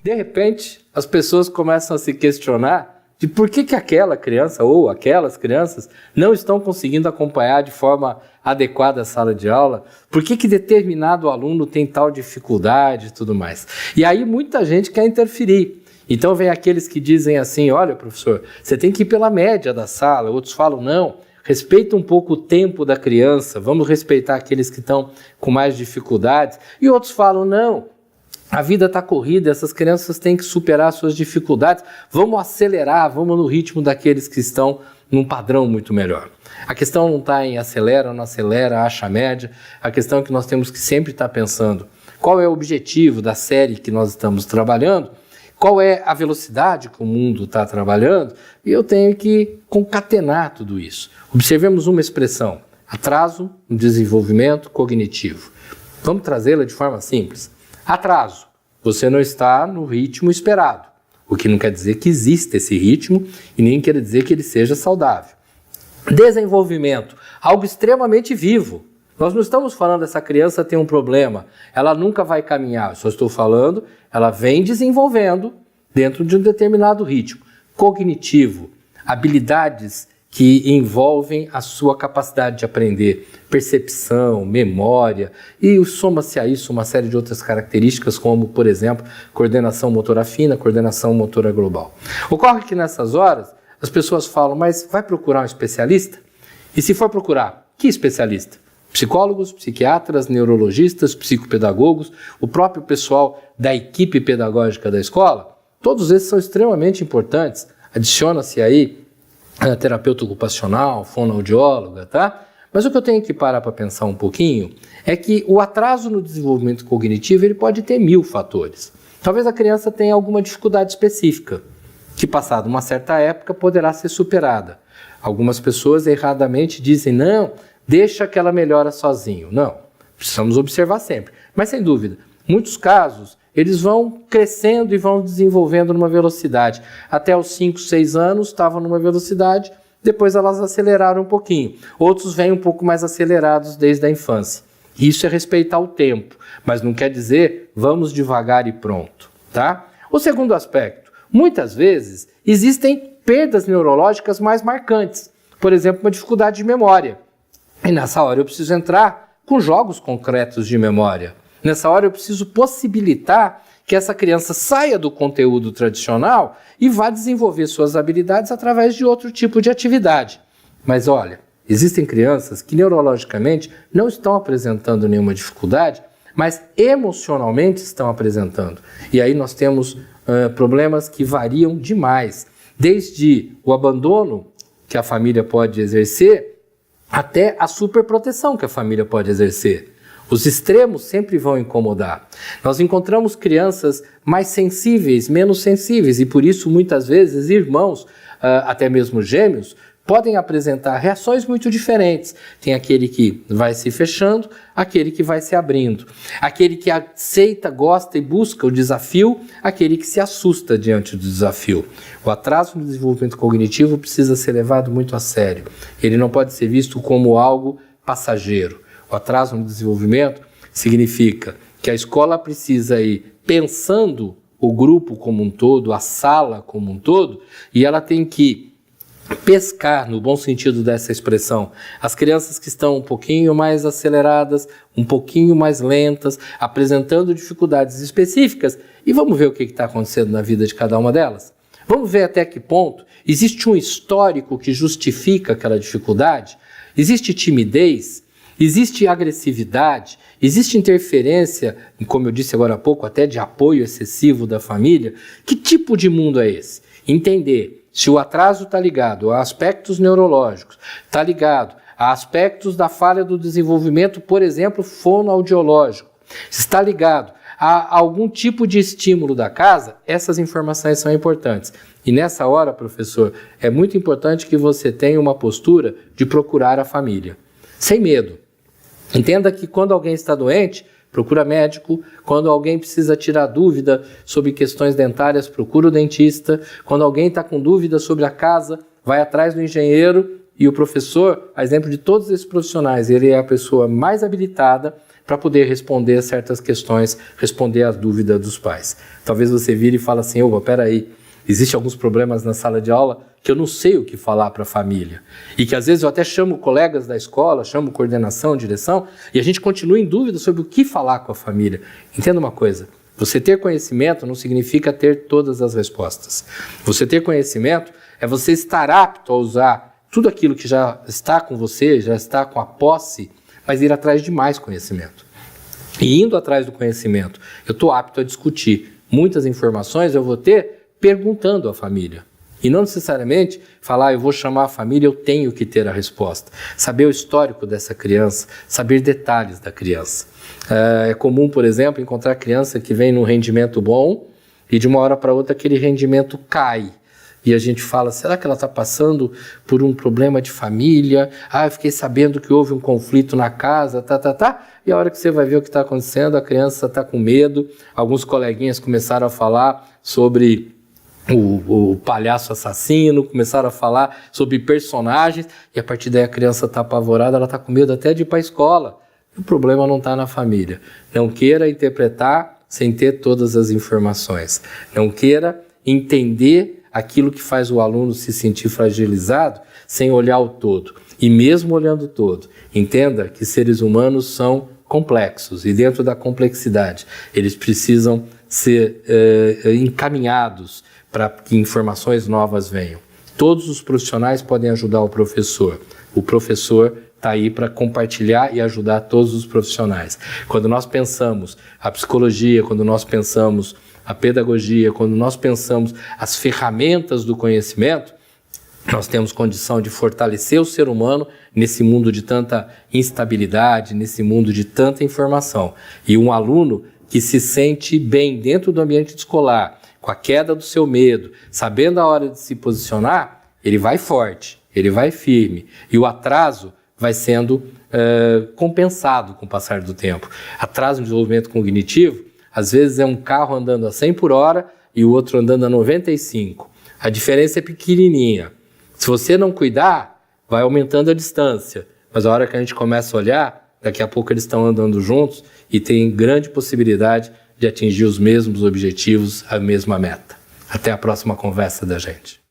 De repente, as pessoas começam a se questionar de por que aquela criança ou aquelas crianças não estão conseguindo acompanhar de forma adequada a sala de aula, por que determinado aluno tem tal dificuldade e tudo mais. E aí muita gente quer interferir. Então vem aqueles que dizem assim, olha professor, você tem que ir pela média da sala, outros falam não, respeita um pouco o tempo da criança, vamos respeitar aqueles que estão com mais dificuldades, e outros falam não, a vida está corrida, essas crianças têm que superar suas dificuldades, vamos acelerar, vamos no ritmo daqueles que estão num padrão muito melhor. A questão não está em acelera ou não acelera, acha a média, a questão é que nós temos que sempre estar pensando qual é o objetivo da série que nós estamos trabalhando, qual é a velocidade que o mundo está trabalhando, e eu tenho que concatenar tudo isso. Observemos uma expressão, atraso no desenvolvimento cognitivo. Vamos trazê-la de forma simples. Atraso, você não está no ritmo esperado, o que não quer dizer que exista esse ritmo e nem quer dizer que ele seja saudável. Desenvolvimento, algo extremamente vivo. Nós não estamos falando essa criança tem um problema, ela nunca vai caminhar, eu só estou falando, ela vem desenvolvendo dentro de um determinado ritmo. Cognitivo, habilidades que envolvem a sua capacidade de aprender, percepção, memória, e soma-se a isso uma série de outras características, como, por exemplo, coordenação motora fina, coordenação motora global. Ocorre que nessas horas as pessoas falam, mas vai procurar um especialista? E se for procurar, que especialista? Psicólogos, psiquiatras, neurologistas, psicopedagogos, o próprio pessoal da equipe pedagógica da escola, todos esses são extremamente importantes. Adiciona-se aí a terapeuta ocupacional, fonoaudióloga, tá? Mas o que eu tenho que parar para pensar um pouquinho é que o atraso no desenvolvimento cognitivo ele pode ter 1000 fatores. Talvez a criança tenha alguma dificuldade específica, que passada uma certa época poderá ser superada. Algumas pessoas erradamente dizem, não, deixa que ela melhora sozinho. Não, precisamos observar sempre. Mas sem dúvida, muitos casos, eles vão crescendo e vão desenvolvendo numa velocidade. Até os 5, 6 anos estavam numa velocidade, depois elas aceleraram um pouquinho. Outros vêm um pouco mais acelerados desde a infância. Isso é respeitar o tempo, mas não quer dizer vamos devagar e pronto, tá? O segundo aspecto, muitas vezes existem perdas neurológicas mais marcantes. Por exemplo, uma dificuldade de memória. E nessa hora eu preciso entrar com jogos concretos de memória. Nessa hora eu preciso possibilitar que essa criança saia do conteúdo tradicional e vá desenvolver suas habilidades através de outro tipo de atividade. Mas olha, existem crianças que neurologicamente não estão apresentando nenhuma dificuldade, mas emocionalmente estão apresentando. E aí nós temos problemas que variam demais, desde o abandono que a família pode exercer até a superproteção que a família pode exercer. Os extremos sempre vão incomodar. Nós encontramos crianças mais sensíveis, menos sensíveis, e por isso muitas vezes irmãos, até mesmo gêmeos, podem apresentar reações muito diferentes. Tem aquele que vai se fechando, aquele que vai se abrindo. Aquele que aceita, gosta e busca o desafio, aquele que se assusta diante do desafio. O atraso no desenvolvimento cognitivo precisa ser levado muito a sério. Ele não pode ser visto como algo passageiro. O atraso no desenvolvimento significa que a escola precisa ir pensando o grupo como um todo, a sala como um todo, e ela tem que pescar, no bom sentido dessa expressão, as crianças que estão um pouquinho mais aceleradas, um pouquinho mais lentas, apresentando dificuldades específicas, e vamos ver o que está acontecendo na vida de cada uma delas. Vamos ver até que ponto existe um histórico que justifica aquela dificuldade, existe timidez, existe agressividade, existe interferência, como eu disse agora há pouco, até de apoio excessivo da família. Que tipo de mundo é esse? Entender se o atraso está ligado a aspectos neurológicos, está ligado a aspectos da falha do desenvolvimento, por exemplo, fonoaudiológico, se está ligado a algum tipo de estímulo da casa, essas informações são importantes. E nessa hora, professor, é muito importante que você tenha uma postura de procurar a família, sem medo. Entenda que quando alguém está doente, procura médico. Quando alguém precisa tirar dúvida sobre questões dentárias, procura o dentista. Quando alguém está com dúvida sobre a casa, vai atrás do engenheiro. E o professor, a exemplo de todos esses profissionais, ele é a pessoa mais habilitada para poder responder certas questões, responder às dúvidas dos pais. Talvez você vire e fale assim, peraí, existem alguns problemas na sala de aula que eu não sei o que falar para a família. E que às vezes eu até chamo colegas da escola, chamo coordenação, direção, e a gente continua em dúvida sobre o que falar com a família. Entenda uma coisa, você ter conhecimento não significa ter todas as respostas. Você ter conhecimento é você estar apto a usar tudo aquilo que já está com você, já está com a posse, mas ir atrás de mais conhecimento. E indo atrás do conhecimento, eu estou apto a discutir. Muitas informações eu vou ter perguntando à família. E não necessariamente falar, eu vou chamar a família, eu tenho que ter a resposta. Saber o histórico dessa criança, saber detalhes da criança. É comum, por exemplo, encontrar criança que vem num rendimento bom e de uma hora para outra aquele rendimento cai. E a gente fala, será que ela está passando por um problema de família? Eu fiquei sabendo que houve um conflito na casa, E a hora que você vai ver o que está acontecendo, a criança está com medo. Alguns coleguinhas começaram a falar sobre o palhaço assassino, começaram a falar sobre personagens, e a partir daí a criança está apavorada, ela está com medo até de ir para a escola. O problema não está na família. Não queira interpretar sem ter todas as informações. Não queira entender aquilo que faz o aluno se sentir fragilizado sem olhar o todo. E mesmo olhando o todo, entenda que seres humanos são complexos, e dentro da complexidade eles precisam ser encaminhados para que informações novas venham. Todos os profissionais podem ajudar o professor. O professor está aí para compartilhar e ajudar todos os profissionais. Quando nós pensamos a psicologia, quando nós pensamos a pedagogia, quando nós pensamos as ferramentas do conhecimento, nós temos condição de fortalecer o ser humano nesse mundo de tanta instabilidade, nesse mundo de tanta informação. E um aluno que se sente bem dentro do ambiente escolar, com a queda do seu medo, sabendo a hora de se posicionar, ele vai forte, ele vai firme. E o atraso vai sendo compensado com o passar do tempo. Atraso no desenvolvimento cognitivo, às vezes é um carro andando a 100 por hora e o outro andando a 95. A diferença é pequenininha. Se você não cuidar, vai aumentando a distância. Mas a hora que a gente começa a olhar, daqui a pouco eles estão andando juntos e tem grande possibilidade de atingir os mesmos objetivos, a mesma meta. Até a próxima conversa da gente.